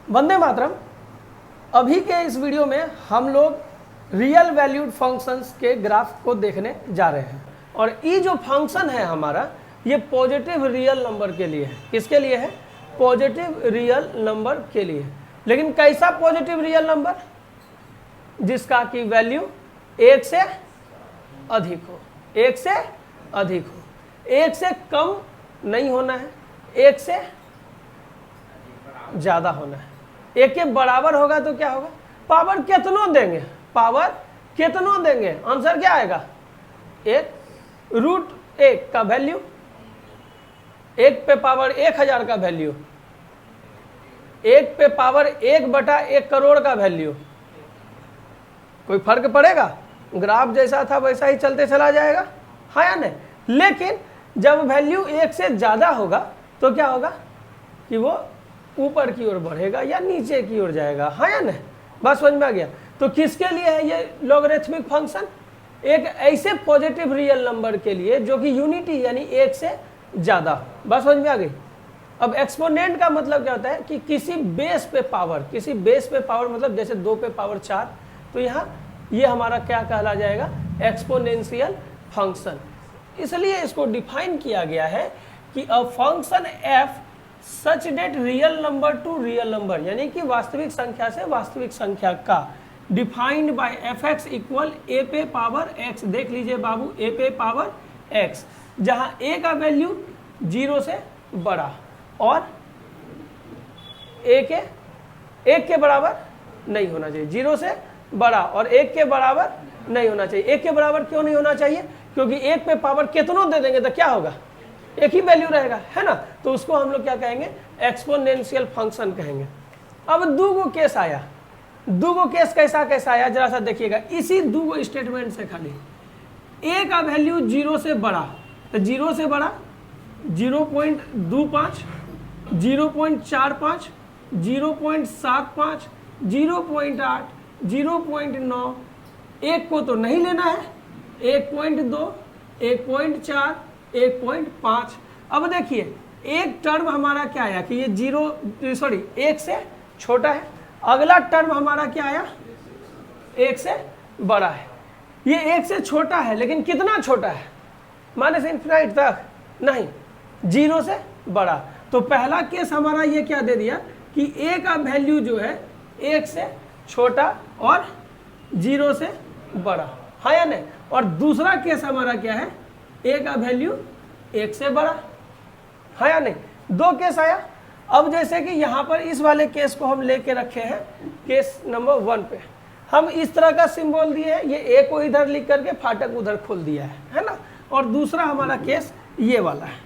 वंदे मातरम। अभी के इस वीडियो में हम लोग रियल वैल्यूड फंक्शंस के ग्राफ को देखने जा रहे हैं और ये जो फंक्शन है हमारा ये पॉजिटिव रियल नंबर के लिए है। किसके लिए है? पॉजिटिव रियल नंबर के लिए। लेकिन कैसा पॉजिटिव रियल नंबर? जिसका की वैल्यू 1 से अधिक हो, 1 से अधिक हो, 1 से कम नहीं होना है, 1 से ज्यादा होना है। 1 के बराबर होगा तो क्या होगा? पावर कितनों देंगे? पावर कितनों देंगे? आंसर क्या आएगा? 1 रूट 1 का वैल्यू, 1 पे पावर 1000 का वैल्यू, 1 पे पावर 1/1 करोड़ का वैल्यू। कोई फर्क पड़ेगा? ग्राफ जैसा था वैसा ही चलते चला जाएगा, हाँ या नहीं? लेकिन जब वैल्यू 1 से ज़्यादा होगा तो क्या होगा कि वो ऊपर की ओर बढ़ेगा या नीचे की ओर जाएगा, हाँ या नहीं? बस समझ में आ गया। तो किसके लिए है ये लॉगरिथमिक फंक्शन? एक ऐसे पॉजिटिव रियल नंबर के लिए जो कि यूनिटी यानी 1 से ज़्यादा। बस समझ में आ गई। अब एक्सपोनेंट का मतलब क्या होता है कि किसी बेस पे पावर, किसी बेस पे पावर मतलब जैसे 2 पे पावर 4, तो यहाँ ये हमारा क्या कहला जाएगा? Exponential function. इसलिए इसको डिफाइन किया गया है कि a function F such that real number to real number, यानी कि वास्तविक संख्या से वास्तविक संख्या का, defined by F X equal A पे पावर एक्स। देख लीजिए बाबू, ए पे पावर एक्स, जहां ए का वैल्यू 0 से बड़ा और एक के बराबर नहीं होना चाहिए। 0 से बड़ा और 1 के बराबर नहीं होना चाहिए। 1 के बराबर क्यों नहीं होना चाहिए? क्योंकि 1 पे पावर कितनों दे देंगे तो क्या होगा? एक ही वैल्यू रहेगा, है ना? तो उसको हम लोग क्या कहेंगे? एक्सपोनेंशियल फंक्शन कहेंगे। अब दूगो केस आया, दूगो केस कैसा कैसा आया जरा सा देखिएगा। इसी दूगो स्टेटमेंट से खाली ए का वैल्यू 0 से बड़ा, तो 0 से बड़ा 0.25, 0.45, 0.75, 0.8, 0.9, 1 को तो नहीं लेना है, 1.2, 1.4, 1.5। अब देखिए एक टर्म हमारा क्या आया कि ये 1 से छोटा है। अगला टर्म हमारा क्या आया? 1 से बड़ा है। ये 1 से छोटा है लेकिन कितना छोटा है? -∞ तक नहीं, 0 से बड़ा। तो पहला केस हमारा ये क्या दे दिया कि a का वैल्यू जो है 1 से छोटा और 0 से बड़ा, हाँ या नहीं? और दूसरा केस हमारा क्या है? a का वैल्यू 1 से बड़ा, हाँ या नहीं? दो केस आया। अब जैसे कि यहाँ पर इस वाले केस को हम लेके रखे हैं केस नंबर 1 पे, हम इस तरह का सिंबल दिए हैं, ये a को इधर लिख करके फाटक उधर खोल दिया है ना? और दूसरा हमारा केस ये वाला है।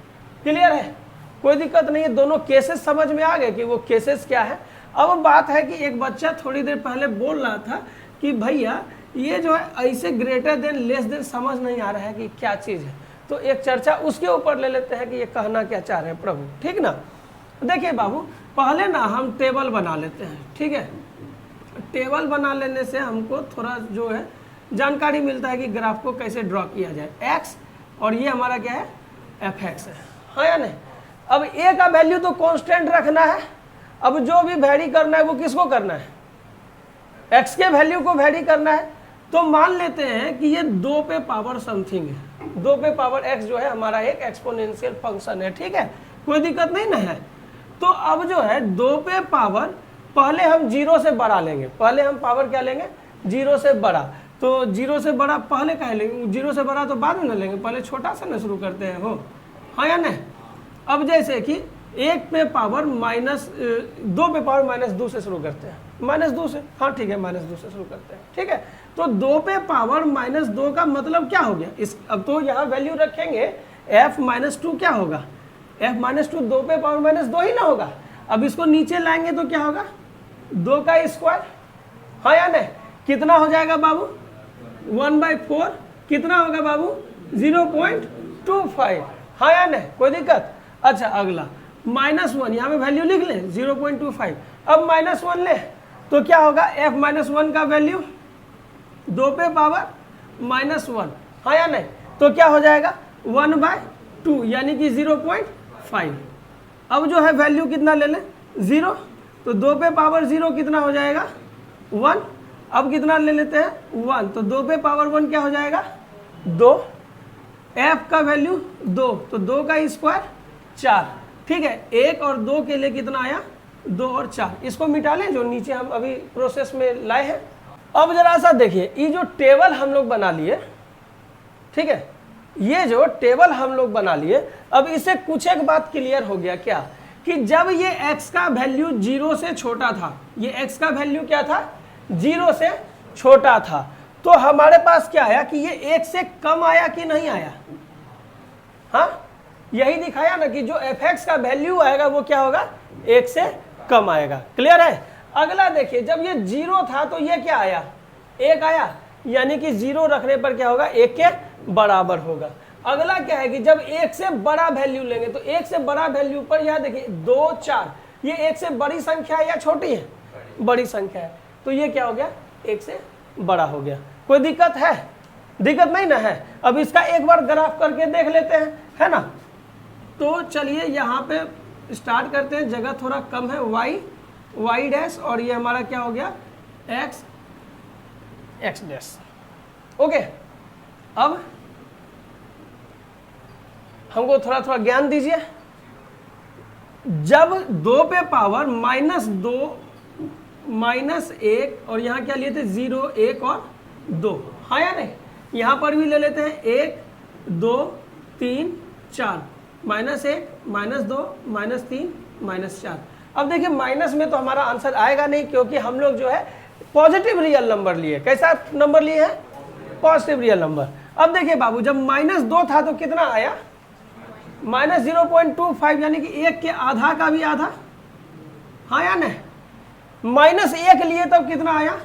क्लियर है? कोई दिक्कत नहीं है। दोनों केसेस समझ में आ गए कि वो केसेस क्या है। अब बात है कि एक बच्चा थोड़ी देर पहले बोल रहा था कि भैया ये जो है ऐसे ग्रेटर देन लेस देन समझ नहीं आ रहा है कि क्या चीज़ है। तो एक चर्चा उसके ऊपर ले लेते हैं कि ये कहना क्या चाह रहे हैं प्रभु, ठीक ना? देखिए बाबू, पहले ना हम टेबल बना लेते हैं, ठीक है? टेबल बना लेने से हमको थोड़ा जो है जानकारी मिलता है कि ग्राफ को कैसे ड्रॉ किया जाए। एक्स और ये हमारा क्या है? एफ एक्स है, हाँ या नहीं? अब ए का वैल्यू तो कांस्टेंट रखना है। अब जो भी वैरी करना है वो किसको करना है? एक्स के वैल्यू को वैरी करना है। तो मान लेते हैं कि ये 2 पे पावर समथिंग है। 2 पे पावर एक्स जो है हमारा एक एक्सपोनेंशियल फंक्शन है, ठीक है? कोई दिक्कत नहीं ना है। तो अब जो है 2 पे पावर, पहले हम 0 से बड़ा लेंगे। पहले हम पावर क्या लेंगे? 0 से बड़ा। तो 0 से बड़ा पहले क्या लेंगे? 0 से बड़ा तो बाद में ना लेंगे, पहले छोटा सा ना शुरू करते हैं हो, हाँ या नहीं? अब जैसे कि 1 पे पावर -2 पे पावर -2 से शुरू करते हैं, -2 से, हाँ ठीक है, -2 से शुरू करते हैं, ठीक है? तो 2 पे पावर -2 का मतलब क्या हो गया? इस अब तो यहाँ वैल्यू रखेंगे f-2 क्या होगा? f-2 2 पे पावर -2 ही ना होगा। अब इसको नीचे लाएंगे तो क्या होगा? 2 का स्क्वायर, हाँ या नहीं? कितना हो जाएगा बाबू? 1/4। कितना होगा बाबू? 0.25, हाँ या नहीं? कोई दिक्कत? अच्छा अगला -1, यहाँ पे वैल्यू लिख लें 0.25। अब -1 ले तो क्या होगा? f-1 का वैल्यू 2 पे पावर -1, हाँ या नहीं? तो क्या हो जाएगा? 1/2 यानी कि 0.5। अब जो है वैल्यू कितना ले लें? 0। तो 2 पे पावर 0 कितना हो जाएगा 1। अब कितना ले लेते हैं 1, तो 2 पे पावर 1 क्या हो जाएगा 2। f का वैल्यू 2, तो 2 का स्क्वायर 4। ठीक है, 1 और 2 के लिए कितना आया 2 और 4। इसको मिटा लें जो नीचे हम अभी प्रोसेस में लाए हैं। अब जरा सा देखिए, ये जो टेबल हम लोग बना लिए, ठीक है, ये जो टेबल हम लोग बना लिए, अब इससे कुछ एक बात क्लियर हो गया क्या, कि जब ये x का वैल्यू 0 से छोटा था, ये x का वैल्यू क्या था 0 से छोटा था, तो हमारे पास क्या आया कि ये 1 से कम आया कि नहीं आया। हाँ, यही दिखाया ना कि जो fx का वैल्यू आएगा वो क्या होगा 1 से कम आएगा। क्लियर है। अगला देखिए, जब ये 0 था तो ये क्या आया 1 आया, यानी कि 0 रखने पर क्या होगा 1 के बराबर होगा। अगला क्या है कि जब 1 से बड़ा वैल्यू लेंगे तो 1 से बड़ा वैल्यू पर यह देखिए 2 4, ये 1 से बड़ी संख्या है या छोटी है, बड़ी संख्या है, तो ये क्या हो गया 1 से बड़ा हो गया। कोई दिक्कत है, दिक्कत नहीं ना है। अब इसका एक बार ग्राफ करके देख लेते हैं, है ना। तो चलिए यहाँ पे स्टार्ट करते हैं, जगह थोड़ा कम है, y डैश और ये हमारा क्या हो गया x डैश। ओके, अब हमको थोड़ा थोड़ा ज्ञान दीजिए। जब 2 पे पावर -2 -1 और यहाँ क्या लिए थे 0 1 और 2, हाँ या नहीं, यहाँ पर भी ले लेते हैं 1 2 3 4, -1 -2 -3 -4। अब देखिए माइनस में तो हमारा आंसर आएगा नहीं, क्योंकि हम लोग जो है पॉजिटिव रियल नंबर लिए। कैसा नंबर लिए हैं पॉजिटिव रियल नंबर। अब देखिए बाबू, जब -2 था तो कितना आया -0.25, यानी कि 1 के आधा का भी आधा, हाँ या नहीं। -1 लिए तब कितना आया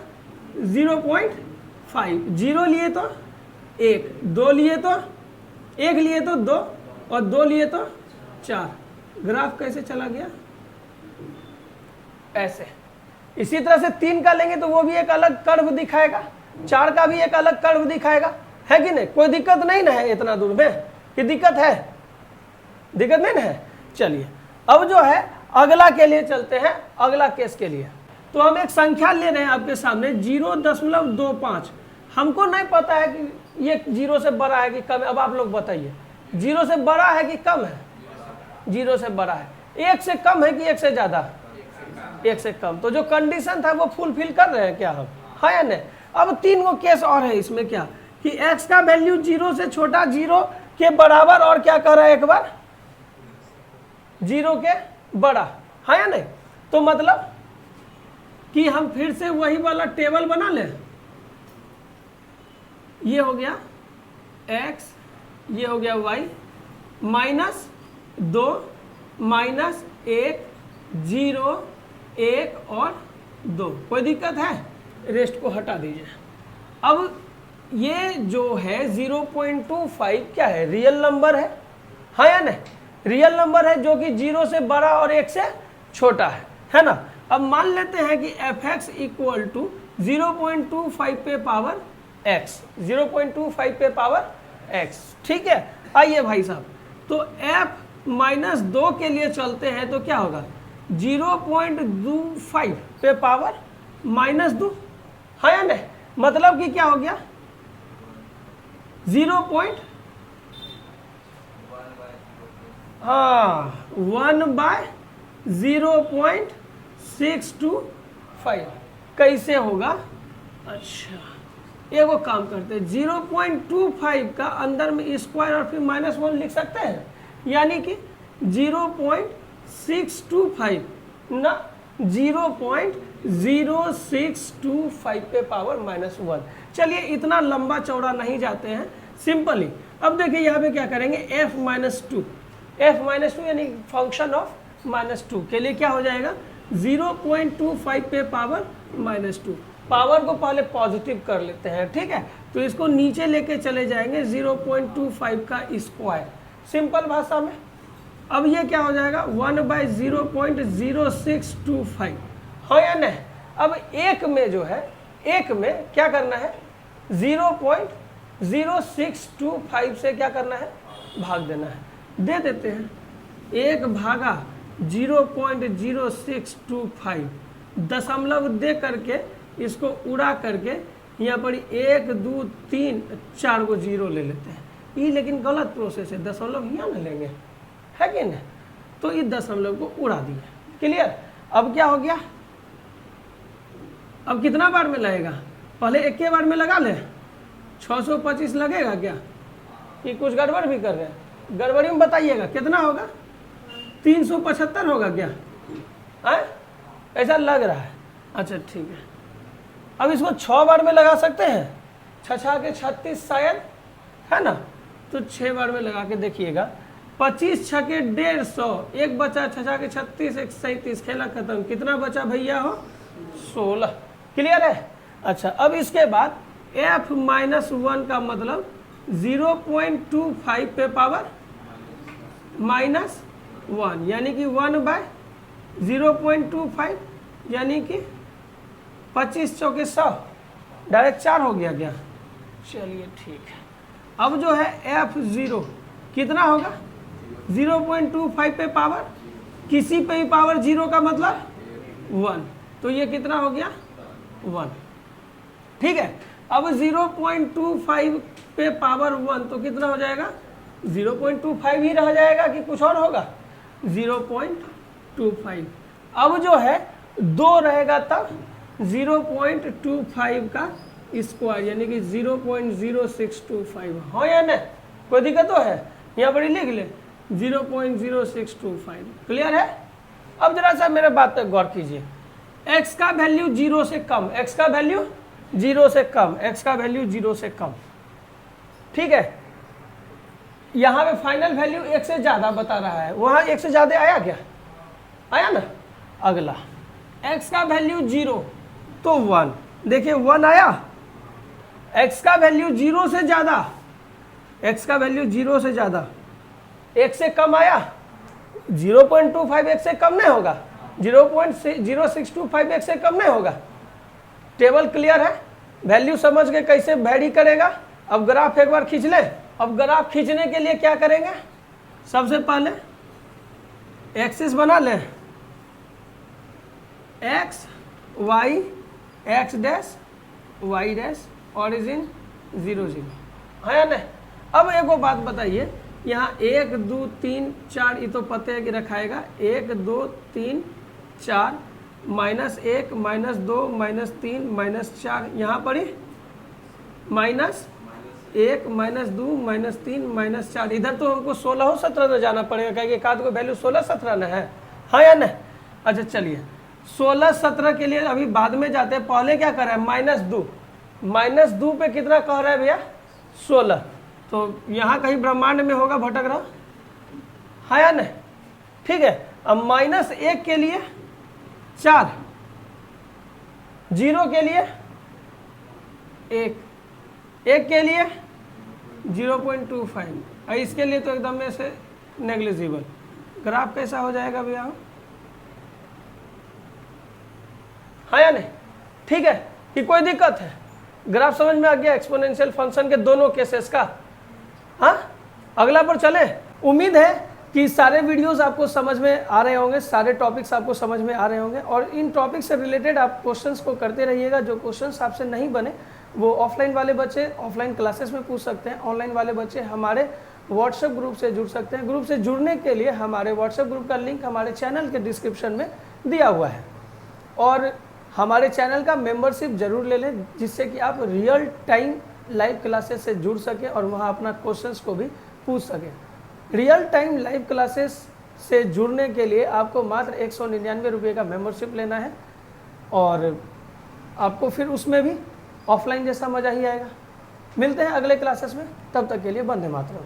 0.5, 0 लिए तो 1, 2 लिए तो 1 लिए तो 2 और 2 लिए तो 4। ग्राफ कैसे चला गया ऐसे। इसी तरह से 3 का लेंगे तो वो भी एक अलग कर्व दिखाएगा, 4 का भी एक अलग कर्व दिखाएगा, है कि नहीं। कोई दिक्कत नहीं ना है इतना दूर में, कि दिक्कत है, दिक्कत नहीं ना है। चलिए अब जो है अगला के लिए चलते हैं, अगला केस के लिए। तो हम एक संख्या ले रहे हैं आपके सामने 0.25। हमको नहीं पता है कि ये 0 से बड़ा है कि कम है। अब आप लोग बताइए 0 से बड़ा है कि कम है, 0 से बड़ा है। 1 से कम है कि 1 से ज्यादा, 1 से कम। तो जो कंडीशन था वो फुलफिल कर रहे हैं क्या हम, हाँ या नहीं। अब 3 गो केस और है इसमें, क्या कि x का वैल्यू 0 से छोटा, 0 के बराबर, और क्या कर रहा है एक बार 0 के बड़ा, हाँ या नहीं। तो मतलब कि हम फिर से वही वाला टेबल बना लें। ये हो गया x, ये हो गया y, -2 -1 0 1 और 2। कोई दिक्कत है, रेस्ट को हटा दीजिए। अब ये जो है 0.25 क्या है रियल नंबर है, हाँ या नहीं, रियल नंबर है जो कि 0 से बड़ा और 1 से छोटा है ना। अब मान लेते हैं कि fx इक्वल टू 0.25 पे पावर x, 0.25 पे पावर x, ठीक है। आइए भाई साहब, तो f -2 के लिए चलते हैं तो क्या होगा 0.25 पे पावर -2, हाँ या नहीं। मतलब कि क्या हो गया 1/0.625, कैसे होगा। अच्छा, एगो काम करते हैं, 0.25 का अंदर में स्क्वायर और फिर -1 लिख सकते हैं, यानी कि 0.625 ना 0.0625 पे पावर -1। चलिए इतना लंबा चौड़ा नहीं जाते हैं, सिंपली। अब देखिए यहाँ पे क्या करेंगे f -2 यानी फंक्शन ऑफ -2 के लिए क्या हो जाएगा 0.25 पे पावर -2। पावर को पहले पॉजिटिव कर लेते हैं, ठीक है। तो इसको नीचे लेके चले जाएंगे 0.25 का स्क्वायर, सिंपल भाषा में। अब ये क्या हो जाएगा 1/0.0625, हाँ या नहीं। अब एक में जो है, एक में क्या करना है 0.0625 से क्या करना है भाग देना है। दे देते हैं 1/0.0625 0.0625 दशमलव दे करके इसको उड़ा करके यहाँ पर 1 2 3 4 को जीरो ले लेते हैं। ये लेकिन गलत प्रोसेस है, दशमलव यहाँ ना लेंगे, है कि नहीं? तो इस दशमलव को उड़ा दिया। क्लियर? अब क्या हो गया? अब कितना बार में लगेगा? पहले एक के बार में लगा ले। 625 लगेगा क्या? कि कुछ गड़बड़ भी कर रहे हैं? गड़बड़ी में बताइएगा कितना होगा? 375 होगा क्या? ऐसा लग रहा है। अच्छा ठीक है, अब इसको 6 बार में लगा सकते हैं। 6 के 36 शायद, है ना? तो 6 बार में लगा के देखिएगा। 25 6 के 150, एक बचा। 6 के 36, 1 37, खेला खत्म। कितना बचा भैया हो? 16। क्लियर है? अच्छा, अब इसके बाद f-1 का मतलब 0.25 पे पावर -1 यानी कि 1/0.25 यानी कि 25 चौके 100, डायरेक्ट 4 हो गया क्या? चलिए ठीक है। अब जो है f0 कितना होगा? 0.25 पे पावर, किसी पे भी पावर 0 का मतलब 1, तो ये कितना हो गया? 1। ठीक है, अब 0.25 पे पावर 1 तो कितना हो जाएगा? 0.25 ही रह जाएगा कि कुछ और होगा? 0.25। अब जो है 2 रहेगा तब 0.25 का स्क्वायर यानी कि 0.0625। हाँ या नहीं? कोई दिक्कत तो है? यहाँ पर ही लिख ले 0.0625। क्लियर है? अब जरा सा मेरे बात पर गौर कीजिए। x का वैल्यू 0 से कम, x का वैल्यू 0 से कम, x का वैल्यू 0 से कम। ठीक है, यहाँ पे फाइनल वैल्यू 1 से ज़्यादा बता रहा है। वहाँ 1 से ज़्यादा आया क्या? आया ना? अगला x का वैल्यू 0 तो 1, देखिए 1 आया। x का वैल्यू 0 से ज़्यादा, x का वैल्यू 0 से ज़्यादा, 1 से कम आया। 0.25 1 से कम नहीं होगा, 0.0625 1 से कम नहीं होगा। टेबल क्लियर है? वैल्यू समझ के कैसे वैरी करेगा। अब ग्राफ एक बार खींच ले। अब ग्राफ खींचने के लिए क्या करेंगे? सबसे पहले एक्सिस बना ले, x y x dash y dash, origin 0 0, है या नहीं? अब एक वो बात बताइए, यहाँ 1 2 3 4 ये तो पते है कि रखाएगा। 1 2 3 4 -1 -2 -3 -4, यहाँ पर ही -1 -2 -3 -4। इधर तो हमको 16 17 में जाना पड़ेगा, क्योंकि एक आध को वैल्यू 16 17 न है, हाँ या नहीं? अच्छा चलिए, 16 17 के लिए अभी बाद में जाते हैं। पहले क्या कर रहा है? -2 पे कितना कह रहा है भैया? 16। तो यहाँ कहीं ब्रह्मांड में होगा भटक रहा, हाँ या नहीं? ठीक है, अब -1 के लिए 4, 0 के लिए 1 के लिए 0.25, और इसके लिए तो एकदम से नेग्लिजिबल। ग्राफ कैसा हो जाएगा भैया? हाँ या नहीं? ठीक है कि कोई दिक्कत है? ग्राफ समझ में आ गया एक्सपोनेंशियल फंक्शन के दोनों केसेस का? हाँ, अगला पर चले। उम्मीद है कि सारे वीडियोस आपको समझ में आ रहे होंगे, सारे टॉपिक्स आपको समझ में आ रहे होंगे, और इन टॉपिक से रिलेटेड आप क्वेश्चंस को करते रहिएगा। जो क्वेश्चंस आपसे नहीं बने वो ऑफलाइन वाले बच्चे ऑफलाइन क्लासेस में पूछ सकते हैं, ऑनलाइन वाले बच्चे हमारे व्हाट्सएप ग्रुप से जुड़ सकते हैं। ग्रुप से जुड़ने के लिए हमारे व्हाट्सएप ग्रुप का लिंक हमारे चैनल के डिस्क्रिप्शन में दिया हुआ है, और हमारे चैनल का मेंबरशिप जरूर ले लें, जिससे कि आप रियल टाइम लाइव क्लासेस से जुड़ सकें और वहां अपना क्वेश्चंस को भी पूछ सकें। रियल टाइम लाइव क्लासेस से जुड़ने के लिए आपको मात्र 199 रुपये का मेंबरशिप लेना है, और आपको फिर उसमें भी ऑफलाइन जैसा मज़ा ही आएगा। मिलते हैं अगले क्लासेस में, तब तक के लिए वंदे मातरम।